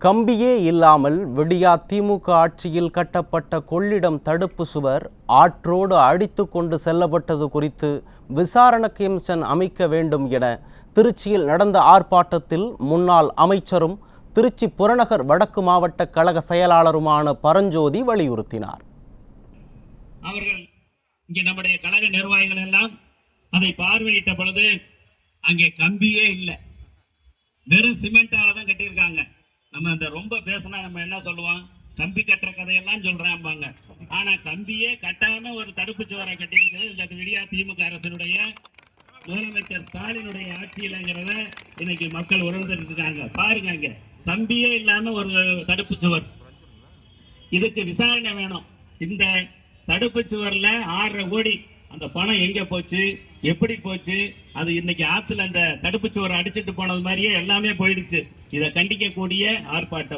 கம்பியே இல்லாமல் விடியா திமுக ஆட்சியில் கட்டப்பட்ட கொள்ளிடம் தடுப்பு சுவர் ஆற்றோடு அடித்து கொண்டு செல்லப்பட்டது குறித்து விசாரணை கமிஷன் அமைக்க வேண்டும் என திருச்சியில் நடந்த ஆர்ப்பாட்டத்தில் முன்னாள் அமைச்சரும் திருச்சி புறநகர் வடக்கு மாவட்ட கழக செயலாளருமான பரஞ்சோதி வலியுறுத்தினார். அவர்கள் இங்கே நம்முடைய கழக நிர்வாகிகள் எல்லாம் அதை பார்வையிட்ட பொழுது அங்கே கம்பியே இல்லை, வெறும் சிமெண்டால தான் கட்டியிருக்காங்க. நம்ம அந்த ரொம்ப பேசினா நம்ம என்ன சொல்லுவோம், கம்பி கட்டுற கதையெல்லாம் சொல்றாங்க. ஆனா கம்பியே கட்டாம ஒரு தடுப்பு சுவரை கட்டியிருக்கிறது இந்த விடியா திமுக அரசினுடைய முதலமைச்சர் ஸ்டாலினுடைய ஆட்சியிலங்கிறத இன்னைக்கு மக்கள் உணர்ந்துட்டு இருக்காங்க. பாருங்க, அங்க கம்பியே இல்லாம ஒரு தடுப்பு சுவர். இதுக்கு விசாரணை வேணும். இந்த தடுப்பு சுவர்ல 6.5 கோடி அந்த பணம் எங்க போச்சு, எப்படி போச்சு? அது இன்னைக்கு ஆத்துல அந்த தடுப்பு சுவரை அடிச்சுட்டு போனது மாதிரியே எல்லாமே போயிடுச்சு. இதை கண்டிக்கக்கூடிய ஆர்ப்பாட்டம்.